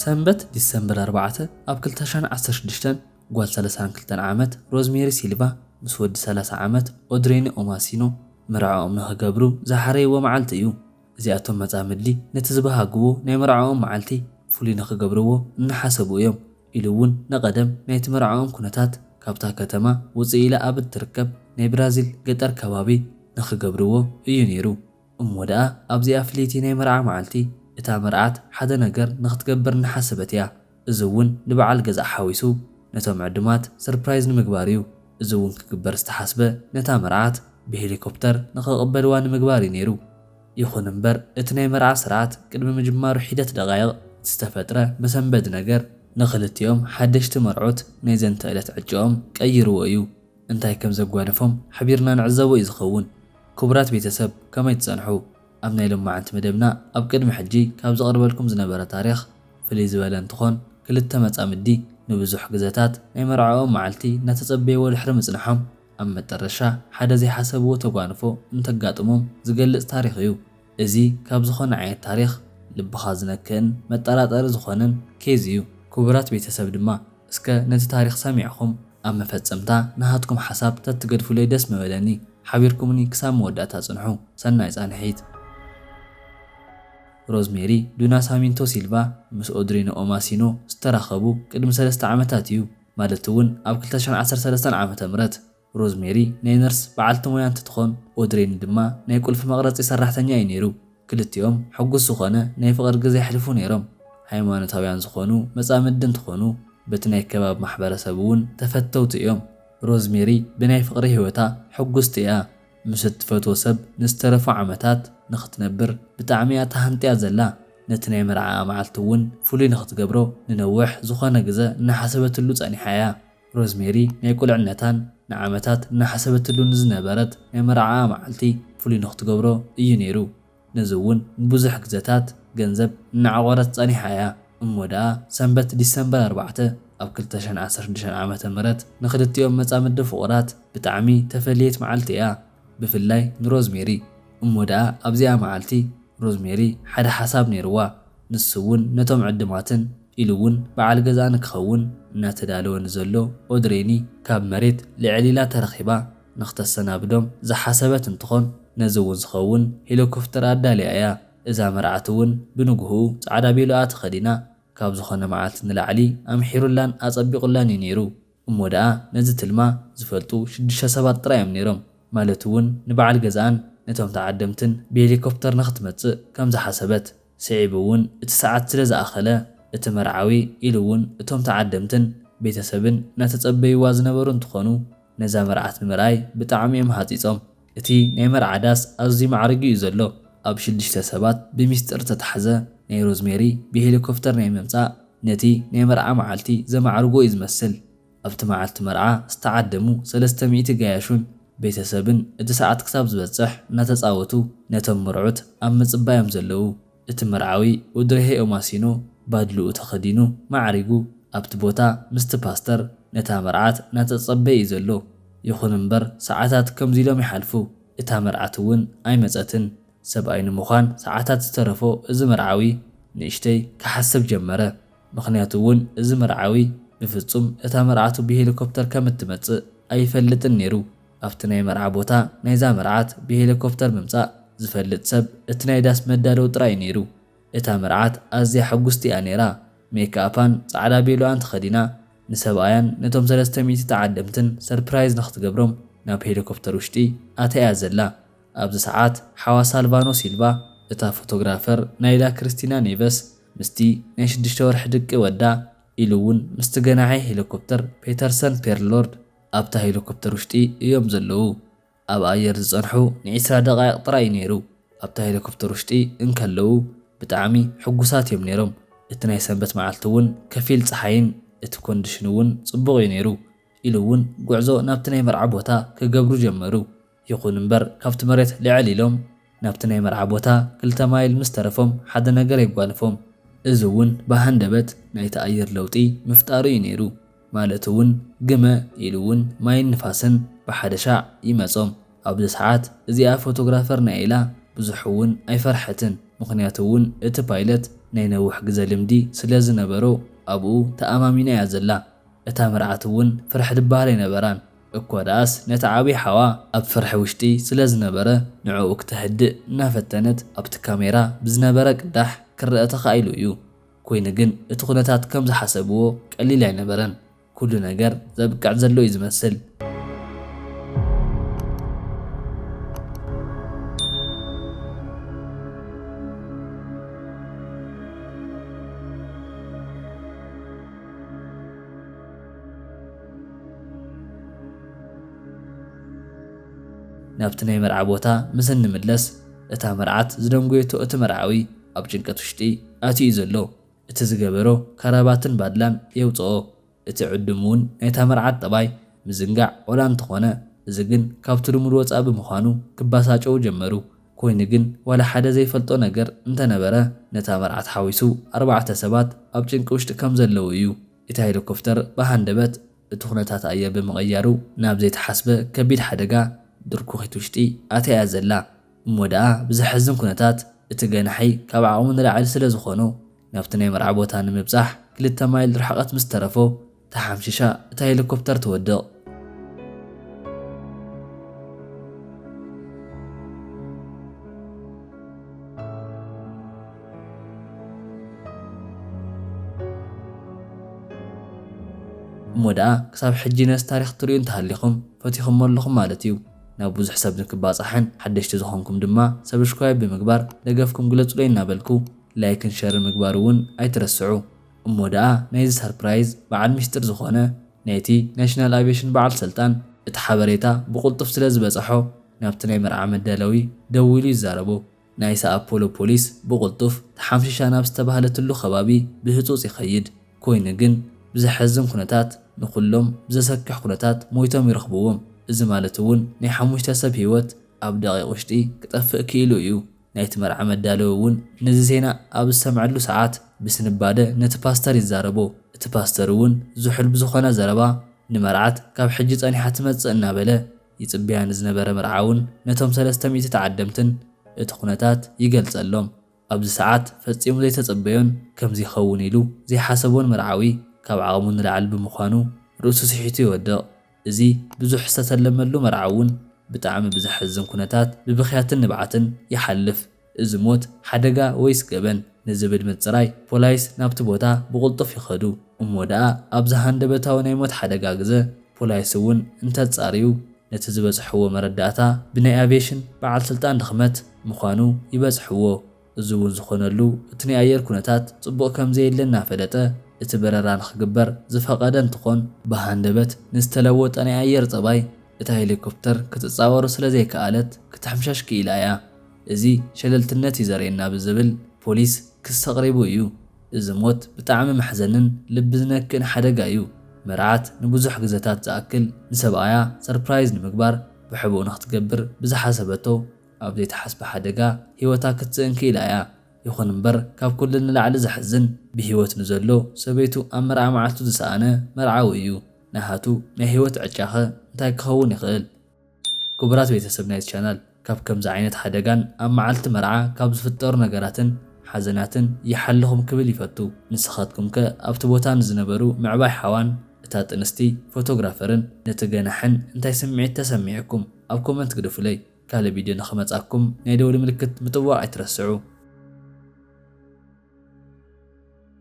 ሰንበት ዲሰምበር 4 ኣብ 2016 ጓል 32 ዓመት ሮዝሜሪ ሲልቫ ምስ ወዲ 30 ዓመት ኦድሬኒ ኦማሲኖ መርዓኦም ንኽገብሩ ዝሓረይዎ መዓልቲ እዩ። እዚኣቶም መጻምድሊ ነቲ ዝበሃግዎ ናይ መርዓኦም መዓልቲ ፍሉይ ንኽገብርዎ እናሓሰቡ እዮም ኢሉ እውን ንቐደም ናይቲ መርዓኦም ኩነታት ካብታ ከተማ ውፅእ ኢላ ኣብ እትርከብ ናይ ብራዚል ገጠር ከባቢ ንኽገብርዎ እዩ ነይሩ። እሞ ደኣ ኣብዚኣ ፍልይቲ ናይ መርዓ መዓልቲ እታ መርዓት ሓደ ነገር ንኽትገብር እናሓሰበት እያ። እዚ እውን ንበዓል ገዛእ ሓዊሱ ነቶም ዕድማት ሰርፕራይዝ ንምግባር እዩ። እዚ እውን ክግበር ዝተሓስበ ነታ መርዓት ብሄሊኮፕተር ንኽቕበልዋ ንምግባር እዩ ነይሩ። ይኹን እምበር እቲ ናይ መርዓ ስርዓት ቅድሚ ምጅማሩ ሒደት ደቓይቕ ዝተፈጥረ መሰንበድ ነገር ንኽልቲኦም ሓደሽቲ መርዑት ናይ ዘንተ ዕለት ዕጭኦም ቀይርዎ እዩ። እንታይ ከም ዘጓነፎም ሓቢርና ንዕዘቦ እዩ ዝኸውን። ክቡራት ቤተሰብ ከመይ ትጸንሑ? ኣብ ናይ ሎማዓንቲ መደብና ኣብ ቅድሚ ሕጂ ካብ ዘቕርበልኩም ዝነበረ ታሪኽ ፍልይ ዝበለ እንትኾን ክልተ መጻምድቲ ንብዙሕ ግዜታት ናይ መርዓኦም መዓልቲ እናተጸበይዎ ድሕሪ ምጽናሖም ኣብ መጨረሻ ሓደ ዘይሓሰብዎ ተጓንፎ እንተጋጥሞም ዝገልጽ ታሪኽ እዩ። እዚ ካብ ዝኾነ ዓይነት ታሪኽ ልብኻ ዝነክእን መጠራጠሪ ዝኾነን ኬዝ እዩ። ክቡራት ቤተሰብ ድማ እስከ ነቲ ታሪኽ ሰሚዕኹም ኣብ መፈጸምታ ንሃትኩም ሓሳብ ተትገድፉለይ ደስ መበለኒ። ሓቢርኩምኒ ክሳብ መወዳእታ ጽንሑ። ሰናይ ጻንሒት። ሮዝሜሪ ዱናሳሚንቶ ሲልቫ ምስ ኦድሬኒ ኦማሲኖ ዝተራኸቡ ቅድሚ 3 ዓመታት እዩ። ማለት እውን ኣብ 2013 ዓመተ ምህረት ሮዝሜሪ ናይ ነርስ በዓልቲ ሞያ እንትትኾን ኦድሬኒ ድማ ናይ ቁልፊ መቕረፂ ሰራሕተኛ እዩ ነይሩ። ክልቲኦም ሕጉስ ዝኾነ ናይ ፍቕሪ ግዜ የሕልፉ ነይሮም። ሃይማኖታውያን ዝኾኑ መጻምድቲ እንትኾኑ በቲ ናይ ከባቢ ማሕበረሰብ እውን ተፈተውቲ እዮም። ሮዝሜሪ ብናይ ፍቕሪ ህይወታ ሕጉስቲ እያ። ምስ እትፈትዎ ሰብ ንዝተረፉ ዓመታት ንኽትነብር ብጣዕሚ እያ ተሃንጥያ ዘላ። ነቲ ናይ መርዓ መዓልቲ እውን ፍሉይ ንኽትገብሮ ንነዊሕ ዝኾነ ግዜ እናሓሰበትሉ ጸኒሓ እያ። ሮዝሜሪ ናይ ቁልዕነታን ንዓመታት እናሓሰበትሉ ንዝነበረት ናይ መርዓ መዓልቲ ፍሉይ ንኽትገብሮ እዩ ነይሩ። ነዚ እውን ንብዙሕ ግዜታት ገንዘብ እናዕቆረት ጸኒሓ እያ። እሞ ደኣ ሰንበት ዲሰምበር 4 ኣብ 2016 ዓመተ ምህረት ንኽልቲኦም መጻምድቲ ፍቑራት ብጣዕሚ ተፈልየት መዓልቲ እያ። ብፍላይ ንሮዝሜሪ። እሞ ደኣ ኣብዚኣ መዓልቲ ሮዝሜሪ ሓደ ሓሳብ ነይርዋ። ንሱ እውን ነቶም ዕድማትን ኢሉ እውን በዓል ገዛ ንክኸውን እናተዳለወ ንዘሎ ኦድሬኒ ካብ መሬት ልዕል ኢላ ተረኺባ ንኽተሰናብዶም ዝሓሰበት እንትኾን ነዚ እውን ዝኸውን ሄሊኮፕተር ኣዳልያ እያ። እዛ መርዓት እውን ብንግሁ ጻዕዳ ቤሎኣ ተኸዲና ካብ ዝኾነ መዓልቲ ንላዕሊ ኣምሒሩላን ኣጸቢቑላን እዩ ነይሩ። እሞ ደኣ ነዚ ትልማ ዝፈልጡ 6 ሰባት ጥራዮም ነይሮም። ማለት እውን ንበዓል ገዛን ነቶም ተዓደምትን ብሄሊኮፕተር ንኽትመጽእ ከም ዝሓሰበት ስዒቡ እውን እቲ ሰዓት ስለ ዝኣኸለ እቲ መርዓዊ ኢሉ እውን እቶም ተዓደምትን ቤተሰብን እናተጸበይዋ ዝነበሩ እንትኾኑ ነዛ መርዓት ንምርኣይ ብጣዕሚ እዮም ሃፂጾም። እቲ ናይ መርዓ ዳስ ኣዝዩ ማዕሪጉ እዩ ዘሎ። ኣብ 6 ሰባት ብምስጢር ተታሕዘ ናይ ሮዝሜሪ ብሄሊኮፕተር ናይ ምምጻእ ነቲ ናይ መርዓ መዓልቲ ዘማዕርጎ እዩ ዝመስል። ኣብቲ መዓልቲ መርዓ ዝተዓደሙ 300 ጋያሹን ቤተሰብን እቲ ሰዓት ክሳብ ዝበጽሕ እናተጻወቱ ነቶም መርዑት ኣብ ምጽባዮም ዘለዉ። እቲ መርዓዊ ኦድሬኒ ኦማሲኖ ባድልኡ ተኸዲኑ ማዕሪጉ ኣብቲ ቦታ ምስቲ ፓስተር ነታ መርዓት እናተጸበየ እዩ ዘሎ። ይኹን እምበር ሰዓታት ከምዚ ኢሎም ይሓልፉ። እታ መርዓት እውን ኣይመጸትን። ሰብኣይ ንምዃን ሰዓታት ዝተረፎ እዚ መርዓዊ ንእሽተይ ክሓስብ ጀመረ። ምኽንያቱ እውን እዚ መርዓዊ ብፍጹም እታ መርዓቱ ብሄሊኮፕተር ከም እትመጽእ ኣይፈልጥን ነይሩ። ኣብቲ ናይ መርዓ ቦታ ናይዛ መርዓት ብሄሊኮፕተር ምምጻእ ዝፈልጥ ሰብ እቲ ናይ ዳስ መዳለው ጥራይ ነይሩ። እታ መርዓት ኣዝያ ሕጉስቲ እያ ነይራ። ሜክኣፓን ጻዕዳ ቤሎኣን ተኸዲና ንሰብኣያን ነቶም 300 ተዓደምትን ሰርፕራይዝ ንኽትገብሮም ናብ ሄሊኮፕተር ውሽጢ ኣተያ ዘላ። ኣብዚ ሰዓት ሓዋ ሳልቫኖ ሲልቫ እታ ፎቶግራፈር ናይላ ክርስቲና ኔቨስ ምስቲ ናይ 6 ወርሒ ድቂ ወዳ ኢሉ እውን ምስቲ ገናሒ ሄሊኮፕተር ፔተርሰን ፔርሎርድ ኣብታ ሄሊኮፕተር ውሽጢ እዮም ዘለዉ። ኣብ ኣየር ዝጸንሑ ን20 ደቓይቕ ጥራይ ነይሩ። ኣብታ ሄሊኮፕተር ውሽጢ እንከለዉ ብጣዕሚ ሕጉሳት እዮም ነይሮም። እቲ ናይ ሰንበት መዓልቲ እውን ከፊል ፀሓይን እቲ ኮንዲሽን እውን ጽቡቕ እዩ ነይሩ። ኢሉ እውን ጉዕዞ ናብቲ ናይ መርዓ ቦታ ክገብሩ ጀመሩ። ይኹን እምበር ካብቲ መሬት ልዕል ኢሎም ናብቲ ናይ መርዓ ቦታ 2 ማይል ምስ ተረፎም ሓደ ነገር የጓንፎም። እዚ እውን ብሃንደበት ናይቲ ኣየር ለውጢ ምፍጣሩ እዩ ነይሩ። ማለት እውን ግመ ኢሉ እውን ማይን ንፋስን ብሓደ ሻዕ ይመጾም። ኣብዚ ሰዓት እዚኣ ፎቶግራፈር ናይላ ብዙሕ እውን ኣይፈርሐትን። ምክንያቱ እውን እቲ ፓይለት ናይ ነዊሕ ግዜ ልምዲ ስለ ዝነበሮ ኣብኡ ተኣማሚና እያ ዘላ። እታ መርዓት እውን ፍርሒ ድበሃል ኣይነበራን እኳ ደኣስ ነቲ ዓብዪ ሓዋ ኣብ ፍርሒ ውሽጢ ስለ ዝነበረ ንዕኡ ክትህድእ እናፈተነት ኣብቲ ካሜራ ብዝነበረ ቅዳሕ ክርአ ተኻኢሉ እዩ። ኮይኑ ግን እቲ ኩነታት ከም ዝሓሰብዎ ቀሊል ኣይነበረን። ኩሉ ነገር ዘብቅዕ ዘሎ እዩ ዝመስል። ናብቲ ናይ መርዓ ቦታ ምስ እንምለስ እታ መርዓት ዝደንጎየቶ እቲ መርዓዊ ኣብ ጭንቀት ውሽጢ ኣትዩ ዘሎ። እቲ ዝገበሮ ካራባትን ባድላን የውፅኦ። እቲ ዕዱም እውን ናይታ መርዓት ጠባይ ምዝንጋዕ ኦላ እንተኾነ እዚ ግን ካብቲ ልሙድ ወፃኢ ብምዃኑ ክባሳጨው ጀመሩ። ኮይኑ ግን ዋላ ሓደ ዘይፈልጦ ነገር እንተነበረ ነታ መርዓት ሓዊሱ 4 ሰባት ኣብ ጭንቂ ውሽጢ ከም ዘለዉ እዩ። እቲ ሄሊኮፕተር ብሃንደበት እቲ ኩነታት ኣየር ብምቕያሩ ናብ ዘይተሓስበ ከቢድ ሓደጋ ድርኩኺት ውሽጢ ኣትያ ዘላ እሞ ደኣ ብዘሕዝን ኩነታት እቲ ገናሒ ካብ ዓቕሙ ንላዕሊ ስለ ዝኾኑ ናብቲ ናይ መርዓ ቦታ ንምብፃሕ 2 ማይል ርሕቐት ምስ ተረፎ ተሓምሽሻ እታ ሄሊኮፕተር ትወድቕ። እሞ ደኣ ክሳብ ሕጂ ነዚ ታሪክ ትሪኡ እንተሃሊኹም ፈቲኹም ኣለኹም ማለት እዩ። ናብ ብዙሕ ሰብ ንክባፅሕን ሓደሽቲ ዝኾንኩም ድማ ሰብስክራይብ ብምግባር ደገፍኩም ግለጹለይ እናበልኩ ላይክን ሸርን ምግባር እውን ኣይትረስዑ። እሞ ደኣ ናይዚ ሰርፕራይዝ በዓል ሚስጥር ዝኾነ ናይቲ ናሽናል ኣቪዬሽን በዓል ስልጣን እቲ ሓበሬታ ብቁልጡፍ ስለ ዝበፅሖ ናብቲ ናይ መርዓ መዳለዊ ደው ኢሉ ይዛረቡ። ናይሳ ኣፖሎ ፖሊስ ብቁልጡፍ ተሓምሽሻ ናብ ዝተባህለትሉ ከባቢ ብህፁፅ ይኸይድ። ኮይኑ ግን ብዘሕዝን ኩነታት ንኩሎም ብዘሰክሕ ኩነታት ሞይቶም ይረኽብዎም። እዚ ማለት እውን ናይ 5 ሰብ ህይወት ኣብ ደቂቕ ውሽጢ ክጠፍእ ክኢሉ እዩ። ናይቲ መርዓ መዳለዊ እውን ነዚ ዜና ኣብ ዝሰምዐሉ ሰዓት ብስንባደ ነቲ ፓስተር ይዛረቦ። እቲ ፓስተር እውን ዝሑል ብዝኾነ ዘረባ ንመርዓት ካብ ሕጂ ፀኒሓ ትመፅእ እናበለ ይፅበያ ንዝነበረ መርዓ እውን ነቶም 300 ተዓደምትን እቲ ኩነታት ይገልጸሎም። ኣብዚ ሰዓት ፈፂሙ ዘይተፀበዮን ከምዚ ይኸውን ኢሉ ዘይሓሰቦን መርዓዊ ካብ ዓቕሙ ንላዕሊ ብምዃኑ ርእሱ ስሒቱ ይወድቕ። እዚ ብዙሕ ዝተተለመሉ መርዓ እውን ብጣዕሚ ብዘሕዝን ኩነታት ብብኽያትን ንብዓትን ይሓልፍ። እዚ ሞት ሓደጋ ወይስ ገበን ንዝብል ምፅራይ ፖላይስ ናብቲ ቦታ ብቁልጡፍ ይኸዱ። እሞ ደኣ ኣብ ዝሃንደበታዊ ናይ ሞት ሓደጋ ግዜ ፖላይስ እውን እንተፃርዩ ነቲ ዝበፅሕዎ መረዳእታ ብናይ ኣቪዬሽን በዓል ስልጣን ድኽመት ምዃኑ ይበፅሕዎ። እዚ እውን ዝኾነሉ እቲ ናይ ኣየር ኩነታት ጽቡቕ ከምዘየለ እናፈለጠ እቲ በረራ ንኽግበር ዝፈቐደ እንትኾን ብሃንደበት ንዝተለወጠ ናይ ኣየር ፀባይ እታ ሄሊኮፕተር ክትፃወሩ ስለ ዘይከኣለት ክትሕምሻሽ ክኢላ እያ። እዚ ሸለልትነት እዩ ዘርእየና ብዝብል ፖሊስ ክስ ኣቕሪቡ እዩ። እዚ ሞት ብጣዕሚ መሕዘንን ልቢ ዝነክእን ሓደጋ እዩ። መርዓት ንብዙሕ ግዜታት ዝኣክል ንሰብኣያ ሰርፕራይዝ ንምግባር ብሕቡእ ንኽትገብር ብዝሓሰበቶ ኣብ ዘይተሓስበ ሓደጋ ሂወታ ክትስእን ክኢላ እያ። ይኹን እምበር ካብ ኩሉ ንላዕሊ ዘሕዝን ብሂወት ንዘሎ ሰበይቱ ኣብ መርዓ መዓልቱ ዝሰኣነ መርዓዊ እዩ። ናሃቱ ናይ ሂወት ዕጫኸ እንታይ ክኸውን ይኽእል? ክቡራት ቤተሰብ ናይቲ ቻናል ካብ ከምዚ ዓይነት ሓደጋን ኣብ መዓልቲ መርዓ ካብ ዝፍጠሩ ነገራትን ሓዘናትን ይሓልኹም ክብል ይፈቱ። ንስኻትኩም ከ ኣብቲ ቦታ ንዝነበሩ ምዕባይ ሓዋን እታ ጥንስቲ ፎቶግራፈርን ነቲ ገናሕን እንታይ ስምዒት ተሰሚዕኩም ኣብ ኮመንት ግድፉለይ። ካልእ ቪድዮ ንኽመጻኩም ናይ ደውሊ ምልክት ምጥዋቕ ኣይትረስዑ።